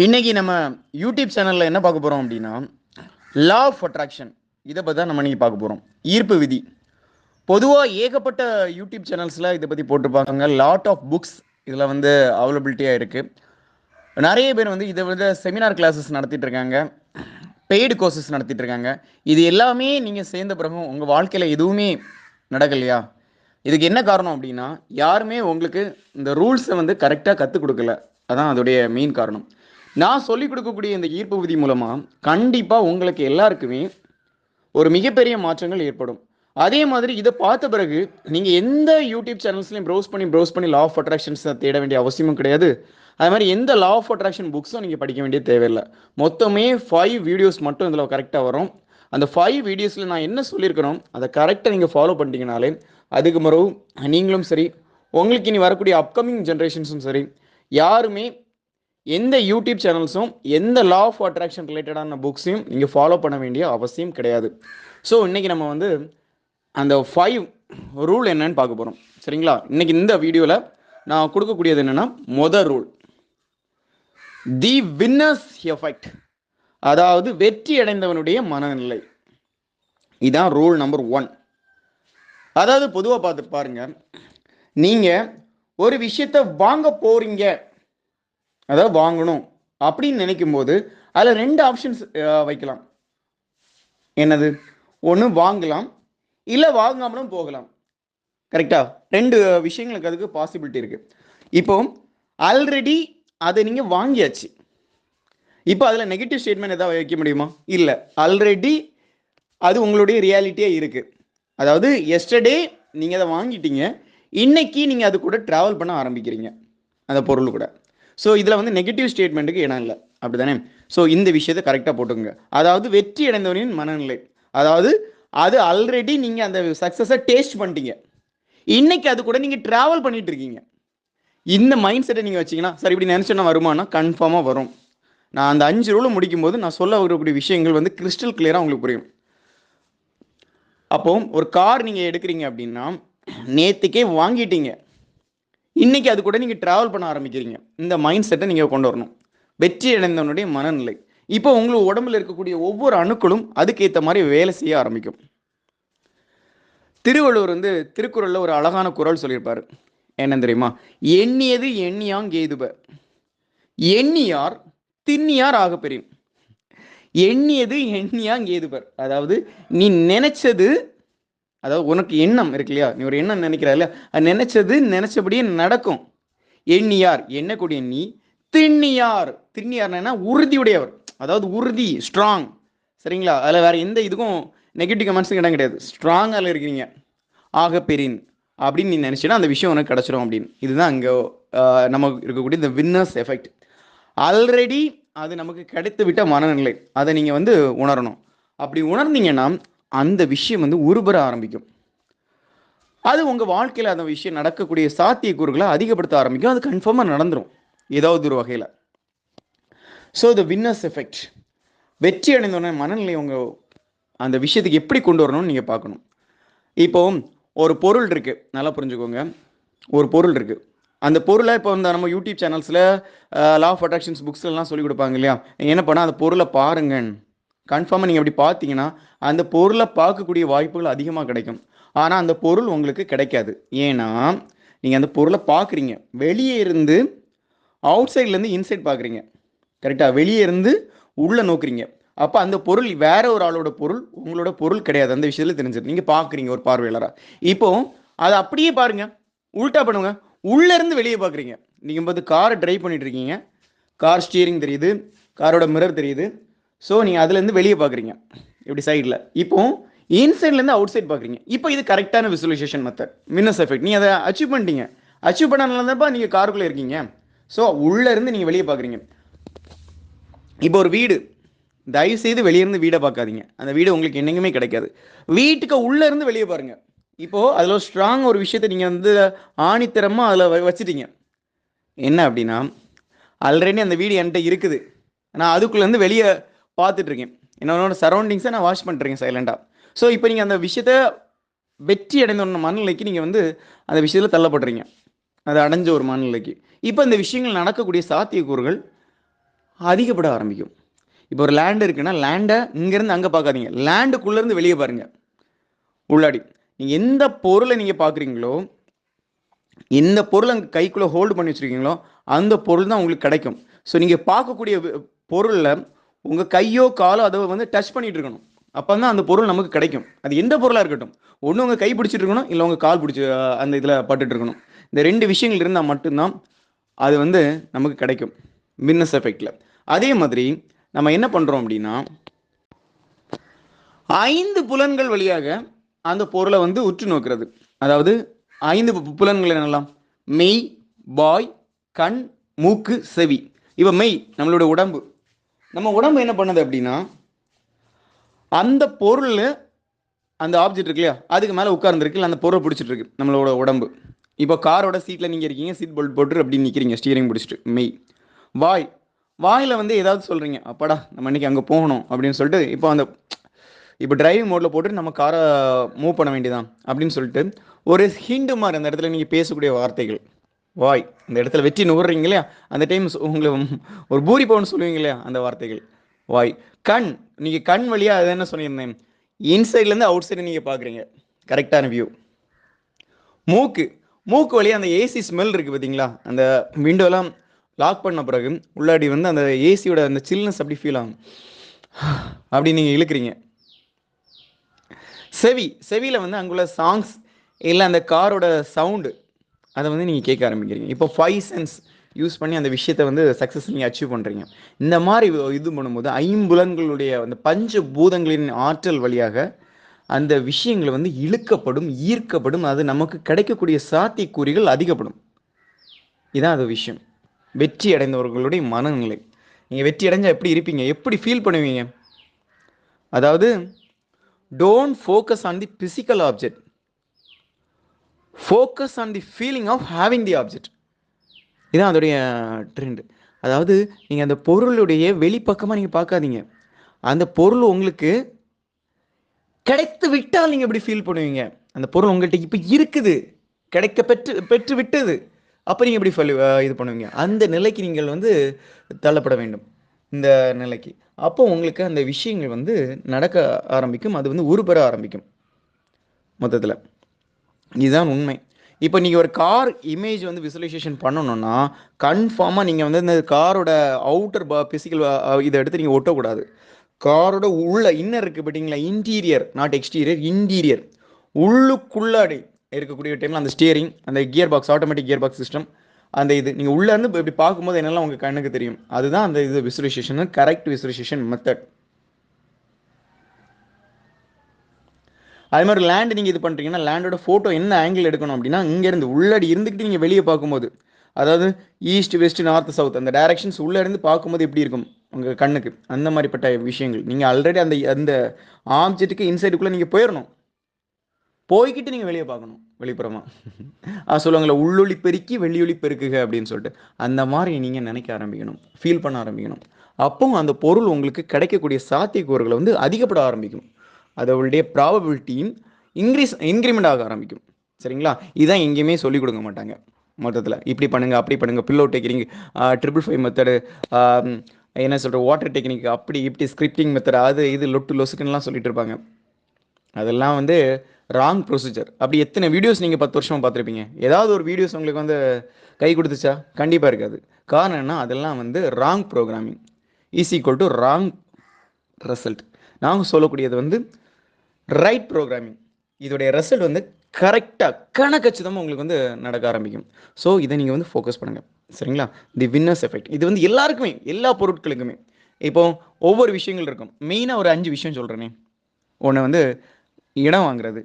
இன்னைக்கு நம்ம யூடியூப் சேனலில் என்ன பார்க்க போகிறோம் அப்படின்னா லா ஆஃப் அட்ராக்ஷன் இதை பற்றி தான் நம்ம இன்னைக்கு பார்க்க போகிறோம். ஈர்ப்பு விதி. பொதுவாக ஏகப்பட்ட யூடியூப் சேனல்ஸில் இதை பற்றி போட்டிருப்பாங்க. லாட் ஆஃப் புக்ஸ் இதில் அவைலபிலிட்டியாக இருக்குது. நிறைய பேர் இதை செமினார் கிளாஸஸ் நடத்திட்டு இருக்காங்க, பெய்டு கோர்சஸ் நடத்திட்டு இருக்காங்க. இது எல்லாமே நீங்கள் சேர்ந்த பிறகும் உங்கள் வாழ்க்கையில் எதுவுமே நடக்கலையா? இதுக்கு என்ன காரணம் அப்படின்னா, யாருமே உங்களுக்கு இந்த ரூல்ஸை கரெக்டாக கற்றுக் கொடுக்கல. அதான் அதோடைய மெயின் காரணம். நான் சொல்லிக் கொடுக்கக்கூடிய இந்த ஈர்ப்பு விதி மூலமாக கண்டிப்பாக உங்களுக்கு எல்லாருக்குமே ஒரு மிகப்பெரிய மாற்றங்கள் ஏற்படும். அதே மாதிரி இதை பார்த்த பிறகு நீங்கள் எந்த யூடியூப் சேனல்ஸ்லையும் ப்ரௌஸ் பண்ணி லா ஆஃப் அட்ராக்ஷன்ஸை தேட வேண்டிய அவசியமும் கிடையாது. அது மாதிரி எந்த லா ஆஃப் அட்ராக்ஷன் புக்ஸும் நீங்கள் படிக்க வேண்டிய தேவையில்லை. மொத்தமே 5 வீடியோஸ் மட்டும் இதில் கரெக்டாக வரும். அந்த 5 வீடியோஸில் நான் என்ன சொல்லியிருக்கிறோம் அதை கரெக்டாக நீங்கள் ஃபாலோ பண்ணிட்டீங்கனாலே அதுக்கு மறுவு நீங்களும் சரி, உங்களுக்கு இனி வரக்கூடிய அப்கமிங் ஜென்ரேஷன்ஸும் சரி, யாருமே எந்த யூடியூப் சேனல்ஸும் எந்த லா ஆஃப் அட்ராக்ஷன் ரிலேட்டடான புக்ஸையும் நீங்கள் ஃபாலோ பண்ண வேண்டிய அவசியம் கிடையாது. ஸோ இன்றைக்கி நம்ம அந்த 5 ரூல் என்னன்னு பார்க்க போகிறோம். சரிங்களா? இன்றைக்கி இந்த வீடியோவில் நான் கொடுக்கக்கூடியது என்னென்னா, மொதல் ரூல் தி வின்னர்ஸ் எஃபெக்ட், அதாவது வெற்றி அடைந்தவனுடைய மனநிலை. இதுதான் ரூல் நம்பர் 1. அதாவது பொதுவாக பார்த்து பாருங்க, நீங்கள் ஒரு விஷயத்தை வாங்க போறீங்க, அதாவது வாங்கணும் அப்படின்னு நினைக்கும் போது அதில் 2 ஆப்ஷன்ஸ் வைக்கலாம். என்னது? ஒன்று வாங்கலாம், இல்லை வாங்காமலும் போகலாம். கரெக்டா? 2 விஷயங்களுக்கு அதுக்கு பாசிபிலிட்டி இருக்கு. இப்போ ஆல்ரெடி அதை நீங்கள் வாங்கியாச்சு. இப்போ அதில் நெகட்டிவ் ஸ்டேட்மெண்ட் எதாவது வைக்க முடியுமா? இல்லை. ஆல்ரெடி அது உங்களுடைய ரியாலிட்டியாக இருக்குது. அதாவது எஸ்டர்டே நீங்கள் அதை வாங்கிட்டீங்க, இன்னைக்கு நீங்கள் அது கூட ட்ராவல் பண்ண ஆரம்பிக்கிறீங்க அந்த பொருள் கூட. ஸோ இதில் நெகட்டிவ் ஸ்டேட்மெண்ட்டுக்கு இடம் இல்லை, அப்படி தானே? ஸோ இந்த விஷயத்தை கரெக்டாக போட்டுக்கோங்க. அதாவது வெற்றி அடைந்தவனின் மனநிலை, அதாவது அது ஆல்ரெடி நீங்கள் அந்த சக்ஸஸை டேஸ்ட் பண்ணிட்டீங்க, இன்னைக்கு அது கூட நீங்கள் ட்ராவல் பண்ணிட்டு இருக்கீங்க. இந்த மைண்ட் செட்டை நீங்கள் வச்சிங்கன்னா, சார் இப்படி நினச்சோன்னா வருமானா கன்ஃபார்மாக வரும். நான் அந்த 5 ரூலை முடிக்கும் போது நான் சொல்ல வரக்கூடிய விஷயங்கள் கிறிஸ்டல் கிளியராக உங்களுக்கு புரியும். அப்போ ஒரு கார் நீங்கள் எடுக்கிறீங்க அப்படின்னா, நேற்றுக்கே வாங்கிட்டீங்க, இன்னைக்கு அது கூட நீங்கள் ட்ராவல் பண்ண ஆரம்பிக்கிறீங்க. இந்த மைண்ட் செட்டை நீங்கள் கொண்டு வரணும். வெற்றி அடைந்தவனுடைய மனநிலை. இப்போ உங்களுக்கு உடம்புல இருக்கக்கூடிய ஒவ்வொரு அணுக்களும் அதுக்கேற்ற மாதிரி வேலை செய்ய ஆரம்பிக்கும். திருவள்ளுவர் திருக்குறளில் ஒரு அழகான குறள் சொல்லியிருப்பார். என்ன தெரியுமா? எண்ணியது எண்ணியாங் எய்துப, எண்ணியார் திண்ணியார் ஆகப்பெறின். எண்ணியது எண்ணியாங் எய்துபர், அதாவது நீ நினைச்சது, அதாவது உனக்கு எண்ணம் இருக்கு இல்லையா, நீ ஒரு எண்ணம் நினைக்கிற இல்லையா, அது நினைச்சது நினைச்சபடியே நடக்கும். எண்ணியார் எண்ணக்கூடிய நீ, திண்ணியார் திண்ணியார்னா உறுதியுடையவர், அதாவது உறுதி, ஸ்ட்ராங். சரிங்களா? அதில் வேற எந்த இதுக்கும் நெகட்டிவ் கமெண்ட்ஸும் இடம் கிடையாது. ஸ்ட்ராங்காக இருக்கிறீங்க. ஆக பெரின் அப்படின்னு நீ நினைச்சீங்கன்னா அந்த விஷயம் உனக்கு கிடைச்சிடும் அப்படின்னு. இதுதான் அங்கே நமக்கு இருக்கக்கூடிய இந்த வின்னர்ஸ் எஃபெக்ட். ஆல்ரெடி அது நமக்கு கிடைத்து விட்ட மனநிலை, அதை நீங்கள் உணரணும். அப்படி உணர்ந்தீங்கன்னா அந்த விஷயம் உருபெற ஆரம்பிக்கும். அது உங்கள் வாழ்க்கையில் அந்த விஷயம் நடக்கக்கூடிய சாத்தியக்கூறுகளை அதிகப்படுத்த ஆரம்பிக்கும். அது கன்ஃபார்மாக நடந்துடும் ஏதாவது ஒரு வகையில். ஸோ த வின்னர்ஸ் எஃபெக்ட், வெற்றி அடைந்தோடனே மனநிலை உங்கள் அந்த விஷயத்துக்கு எப்படி கொண்டு வரணும்னு நீங்கள் பார்க்கணும். இப்போ ஒரு பொருள் இருக்குது, நல்லா புரிஞ்சுக்கோங்க. ஒரு பொருள் இருக்குது, அந்த பொருளை இப்போ நம்ம யூடியூப் சேனல்ஸில் லா ஆஃப் அட்ராக்ஷன்ஸ் புக்ஸ்லாம் சொல்லிக் கொடுப்பாங்க இல்லையா, என்ன பண்ணால் அந்த பொருளை பாருங்க. கன்ஃபார்மாக நீங்கள் அப்படி பார்த்தீங்கன்னா அந்த பொருளை பார்க்கக்கூடிய வாய்ப்புகள் அதிகமாக கிடைக்கும். ஆனால் அந்த பொருள் உங்களுக்கு கிடைக்காது. ஏன்னா நீங்கள் அந்த பொருளை பார்க்குறீங்க, வெளியே இருந்து அவுட் சைட்லேருந்து இன்சைட் பார்க்குறீங்க. கரெக்டாக? வெளியே இருந்து உள்ளே நோக்குறீங்க. அப்போ அந்த பொருள் வேற ஒரு ஆளோட பொருள், உங்களோட பொருள் கிடையாது. அந்த விஷயத்தில் தெரிஞ்சிடும். நீங்கள் பார்க்குறீங்க ஒரு பார்வையாளராக. இப்போ அதை அப்படியே பாருங்கள், உல்ட்டா பண்ணுங்க. உள்ளேருந்து வெளியே பார்க்குறீங்க. நீங்கள் காரை ட்ரைவ் பண்ணிட்டு இருக்கீங்க, கார் ஸ்டியரிங் தெரியுது, காரோட மிரர் தெரியுது. ஸோ நீங்கள் அதுலேருந்து வெளியே பார்க்குறீங்க இப்படி சைடில். இப்போ இன்சைட்லேருந்து அவுட் சைட் பார்க்குறீங்க. இப்போ இது கரெக்டான விசுவலைசேஷன் மெத்தட், வின்னர்ஸ் எஃபெக்ட். நீங்கள் அதை அச்சீவ் பண்ணிட்டீங்க. அச்சீவ் பண்ணாதப்பா நீங்கள் காருக்குள்ளே இருக்கீங்க. ஸோ உள்ளேருந்து நீங்கள் வெளியே பார்க்குறீங்க. இப்போ ஒரு வீடு, தயவு செய்து வெளியேருந்து வீடை பார்க்காதீங்க. அந்த வீடு உங்களுக்கு என்னைக்குமே கிடைக்காது. வீட்டுக்கு உள்ளேருந்து வெளியே பாருங்கள். இப்போது அதில் ஒரு ஸ்ட்ராங் ஒரு விஷயத்தை நீங்கள் ஆணித்தரமாக அதில் வச்சுட்டீங்க. என்ன அப்படின்னா, ஆல்ரெடி அந்த வீடு என்கிட்ட இருக்குது, நான் அதுக்குள்ளேருந்து வெளியே பார்த்துட்ருக்கேன். என்னோட சரௌண்டிங்ஸை நான் வாஷ் பண்ணிட்டுருக்கேன் சைலண்டாக. ஸோ இப்போ நீங்கள் அந்த விஷயத்தை வெற்றி அடைந்த மனநிலைக்கு நீங்கள் அந்த விஷயத்தில் தள்ளப்படுறீங்க, அதை அடைஞ்ச ஒரு மனநிலைக்கு. இப்போ இந்த விஷயங்கள் நடக்கக்கூடிய சாத்தியக்கூறுகள் அதிகப்பட ஆரம்பிக்கும். இப்போ ஒரு லேண்ட் இருக்குன்னா லேண்டை இங்கேருந்து அங்கே பார்க்காதீங்க, லேண்டுக்குள்ளேருந்து வெளியே பாருங்கள். உள்ளாடி நீங்கள் எந்த பொருளை நீங்கள் பார்க்குறீங்களோ, எந்த பொருள் அங்கே கைக்குள்ளே ஹோல்டு பண்ணி வச்சுருக்கீங்களோ அந்த பொருள் தான் உங்களுக்கு கிடைக்கும். ஸோ நீங்கள் பார்க்கக்கூடிய பொருளில் உங்கள் கையோ காலோ அதை வந்து டச் பண்ணிகிட்டு இருக்கணும். அப்போ தான் அந்த பொருள் நமக்கு கிடைக்கும். அது எந்த பொருளாக இருக்கட்டும், ஒன்று உங்கள் கை பிடிச்சிட்டு இருக்கணும், இல்லை உங்கள் கால் பிடிச்சி அந்த இதில் பட்டுட்டு இருக்கணும். இந்த 2 விஷயங்கள் இருந்தால் மட்டும்தான் அது வந்து நமக்கு கிடைக்கும் பின்னஸ் எஃபெக்டில். அதே மாதிரி நம்ம என்ன பண்ணுறோம் அப்படின்னா, 5 புலன்கள் வழியாக அந்த பொருளை வந்து உற்று நோக்கிறது. அதாவது 5 புலன்கள் என்னெல்லாம்? மெய், வாய், கண், மூக்கு, செவி. இப்போ மெய் நம்மளோட உடம்பு. நம்ம உடம்பு என்ன பண்ணுது அப்படின்னா, அந்த பொருள் அந்த ஆப்ஜெக்ட் இருக்கு இல்லையா, அதுக்கு மேலே உட்கார்ந்துருக்கு, இல்லை அந்த பொருளை பிடிச்சிட்டு இருக்கு நம்மளோட உடம்பு. இப்போ காரோட சீட்டில் நீங்கள் இருக்கீங்க, சீட் பெல்ட் போட்டு அப்படி நிற்கிறீங்க, ஸ்டீரிங் பிடிச்சிட்டு. மெய். வாய், வாயில் வந்து ஏதாவது சொல்கிறீங்க, அப்பாடா நம்ம இன்னைக்கு அங்கே போகணும் அப்படின்னு சொல்லிட்டு, இப்போ டிரைவிங் மோடில் போட்டு நம்ம காரை மூவ் பண்ண வேண்டியதான் அப்படின்னு சொல்லிட்டு ஒரு ஹிண்டு மாதிரி அந்த இடத்துல நீங்கள் பேசக்கூடிய வார்த்தைகள். வாய், இந்த இடத்துல வெற்றி நுகர்றீங்க இல்லையா, அந்த டைம் உங்களை ஒரு பூரி பவுன் சொல்லுவீங்க இல்லையா, அந்த வார்த்தைகள் வாய். கண், நீங்கள் கண் வழியாக அது என்ன சொல்லியிருந்தேன், இன்சைட்லேருந்து அவுட் சைடு நீங்கள் பார்க்குறீங்க, கரெக்டான வியூ. மூக்கு, மூக்கு வழியாக அந்த ஏசி ஸ்மெல் இருக்குது பார்த்தீங்களா, அந்த விண்டோலாம் லாக் பண்ண பிறகு உள்ளாடி வந்து அந்த ஏசியோட அந்த சில்னஸ் அப்படி ஃபீல் ஆகும், அப்படி நீங்கள் இழுக்கிறீங்க. செவி, செவியில் வந்து அங்குள்ள சாங்ஸ் இல்லை அந்த காரோட சவுண்டு அதை வந்து நீங்கள் கேட்க ஆரம்பிக்கிறீங்க. இப்போ 5 சென்ஸ் யூஸ் பண்ணி அந்த விஷயத்தை வந்து சக்ஸஸ் நீங்கள் அச்சீவ் பண்ணுறீங்க. இந்த மாதிரி இது பண்ணும்போது 5 புலன்களுடைய அந்த பஞ்ச பூதங்களின் ஆற்றல் வழியாக அந்த விஷயங்கள் வந்து இழுக்கப்படும், ஈர்க்கப்படும், அது நமக்கு கிடைக்கக்கூடிய சாத்தியக்கூறிகள் அதிகப்படும். இதுதான் அது விஷயம். வெற்றி அடைந்தவர்களுடைய மனநிலை. நீங்கள் வெற்றி அடைஞ்சால் எப்படி இருப்பீங்க, எப்படி ஃபீல் பண்ணுவீங்க? அதாவது don't focus on the physical object, focus on the feeling of having the object. இதுதான் அதோடைய ட்ரெண்டு. அதாவது நீங்கள் அந்த பொருளுடைய வெளிப்பக்கமாக நீங்கள் பார்க்காதீங்க, அந்த பொருள் உங்களுக்கு கிடைத்து விட்டால் நீங்கள் எப்படி ஃபீல் பண்ணுவீங்க? அந்த பொருள் உங்கள்கிட்ட இப்போ இருக்குது, கிடைக்க பெற்று விட்டது, அப்போ நீங்கள் எப்படி இது பண்ணுவீங்க? அந்த நிலைக்கு நீங்கள் வந்து தள்ளப்பட வேண்டும், இந்த நிலைக்கு. அப்போ உங்களுக்கு அந்த விஷயங்கள் வந்து நடக்க ஆரம்பிக்கும், அது வந்து உருப்பெற ஆரம்பிக்கும் மொத்தத்தில். இதுதான் உண்மை. இப்போ நீங்கள் ஒரு கார் இமேஜ் வந்து விசுவலைசேஷன் பண்ணணும்னா கன்ஃபார்மாக நீங்கள் வந்து இந்த காரோட அவுட்டர் பிசிக்கல் இதை எடுத்து நீங்கள் ஒட்டக்கூடாது. காரோட உள்ள இன்னர் இருக்குது பார்த்தீங்களா, இன்டீரியர், நாட் எக்ஸ்டீரியர், இன்டீரியர், உள்ளுக்குள்ளாடி இருக்கக்கூடிய டைமில் அந்த ஸ்டியரிங், அந்த gear box, automatic gear box system, அந்த இது நீங்கள் உள்ளேருந்து இப்படி பார்க்கும்போது என்னெல்லாம் உங்கள் கண்ணுக்கு தெரியும், அதுதான் அந்த இது விசுவலைசேஷன், கரெக்ட் விசுவலைசேஷன் மெத்தட். அது மாதிரி லேண்டு நீங்கள் இது பண்ணுறீங்கன்னா லேண்டோட ஃபோட்டோ என்ன ஆங்கிள் எடுக்கணும் அப்படின்னா, இங்கேருந்து உள்ளாடி இருந்துக்கிட்டு நீங்கள் வெளியே பார்க்கும்போது, அதாவது ஈஸ்ட் வெஸ்ட் நார்த் சவுத் அந்த டைரக்ஷன்ஸ் உள்ளே இருந்து பார்க்கும்போது எப்படி இருக்கும் உங்கள் கண்ணுக்கு, அந்த மாதிரிப்பட்ட விஷயங்கள். நீங்கள் ஆல்ரெடி அந்த அந்த ஆப்ஜெக்ட்டுக்கு இன்சைடுக்குள்ளே நீங்கள் போயிடணும், போய்கிட்டு நீங்கள் வெளியே பார்க்கணும் வெளிப்புறமாக. சொல்லுவாங்களே உள்ளொளி பெருக்கி வெள்ளியொளி பெருக்குக அப்படின்னு சொல்லிட்டு, அந்த மாதிரி நீங்கள் நினைக்க ஆரம்பிக்கணும், ஃபீல் பண்ண ஆரம்பிக்கணும். அப்போ அந்த பொருள் உங்களுக்கு கிடைக்கக்கூடிய சாத்தியக்கூறுகளை வந்து அதிகப்பட ஆரம்பிக்கும், அதோடைய ப்ராபபிலிட்டியும் இன்க்ரிமெண்ட் ஆக ஆரம்பிக்கும். சரிங்களா? இதுதான் எங்கேயுமே சொல்லிக் கொடுக்க மாட்டாங்க மொத்தத்தில். இப்படி பண்ணுங்கள் அப்படி பண்ணுங்கள், பில்லோ டெக்னிக், 555 மெத்தடு, என்ன சொல்கிற வாட்டர் டெக்னிக், அப்படி இப்படி ஸ்கிரிப்டிங் மெத்தட், அது இது லொட்டு லொசுக்குன்னெலாம் சொல்லிட்டு இருப்பாங்க. அதெல்லாம் வந்து ராங் ப்ரொசீஜர். அப்படி எத்தனை வீடியோஸ் நீங்கள் 10 வருஷமாக பார்த்துருப்பீங்க, ஏதாவது ஒரு வீடியோஸ் உங்களுக்கு வந்து கை கொடுத்துச்சா? கண்டிப்பாக இருக்காது. காரணம் என்ன? அதெல்லாம் வந்து wrong programming is equal to wrong result. நாங்கள் சொல்லக்கூடியது வந்து ரைட் ப்ரோக்ராமிங், இதோடைய ரிசல்ட் வந்து கரெக்டாக கணக்கச்சிதமாக உங்களுக்கு வந்து நடக்க ஆரம்பிக்கும். ஸோ இதை நீங்கள் வந்து ஃபோக்கஸ் பண்ணுங்கள். சரிங்களா? தி வின்னர்ஸ் எஃபெக்ட் இது வந்து எல்லாருக்குமே, எல்லா பொருட்களுக்குமே. இப்போ ஒவ்வொரு விஷயங்கள் இருக்கும். மெயினாக ஒரு 5 விஷயம் சொல்கிறேனே. ஒன்று வந்து இடம் வாங்குறது,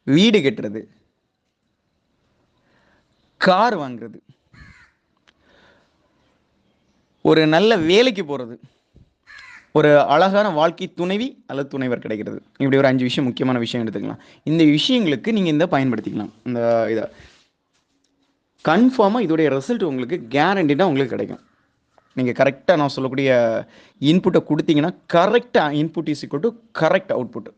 வீடு கட்டுறது, கார் வாங்குறது, ஒரு நல்ல வேலைக்கு போகிறது, ஒரு அழகான வாழ்க்கை துணைவி அல்லது துணைவர் கிடைக்கிறது. இப்படி ஒரு 5 விஷயம், முக்கியமான விஷயம் எடுத்துக்கலாம். இந்த விஷயங்களுக்கு நீங்கள் இந்த பயன்படுத்திக்கலாம். இந்த இதை கன்ஃபார்மாக இதோடைய ரிசல்ட் உங்களுக்கு கேரண்டிடாக உங்களுக்கு கிடைக்கும். நீங்கள் கரெக்டாக நான் சொல்லக்கூடிய இன்புட்டை கொடுத்தீங்கன்னா, கரெக்டாக input is equal to correct output,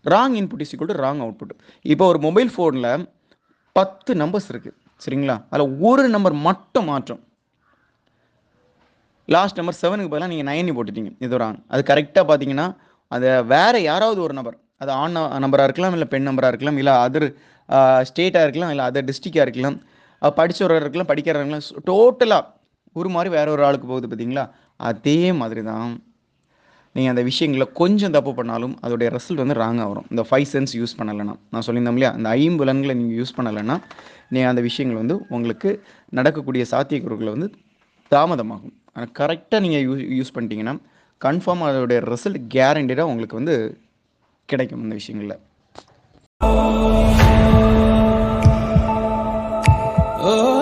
wrong input is equal to wrong output. இப்போ ஒரு மொபைல் ஃபோனில் 10 நம்பர்ஸ் இருக்குது. சரிங்களா? அதில் ஒரு நம்பர் மட்டும் மாற்றம், லாஸ்ட் நம்பர் 7க்கு பதிலாக நீங்கள் 9 போட்டுட்டீங்க. இது ராங். அது கரெக்டாக பார்த்தீங்கன்னா அதை வேறு யாராவது ஒரு நபர், அது ஆண் நம்பராக இருக்கலாம், இல்லை பெண் நம்பராக இருக்கலாம், இல்லை அதர் ஸ்டேட்டாக இருக்கலாம், இல்லை அதர் டிஸ்ட்ரிக்டாக இருக்கலாம், படித்தவராக இருக்கலாம், படிக்கிறவங்க இருக்கலாம், டோட்டலாக ஒரு மாதிரி வேற ஒரு ஆளுக்கு போகுது பார்த்தீங்களா? அதே மாதிரி தான் நீங்கள் அந்த விஷயங்களை கொஞ்சம் தப்பு பண்ணாலும் அதோடைய ரிசல்ட் வந்து ராங்காக வரும். இந்த 5 சென்ஸ் யூஸ் பண்ணலைன்னா, நான் சொல்லியிருந்தோம் இல்லையா, அந்த 5 புலன்களை நீங்கள் யூஸ் பண்ணலைன்னா நீங்கள் அந்த விஷயங்கள் வந்து உங்களுக்கு நடக்கக்கூடிய சாத்தியக்கூறுகளை வந்து தாமதமாகும். ஆனால் கரெக்டாக நீங்கள் யூஸ் பண்ணிட்டீங்கன்னா கன்ஃபார்ம் அதோடைய ரிசல்ட் கேரண்டடாக உங்களுக்கு வந்து கிடைக்கும் இந்த விஷயங்களில். Oh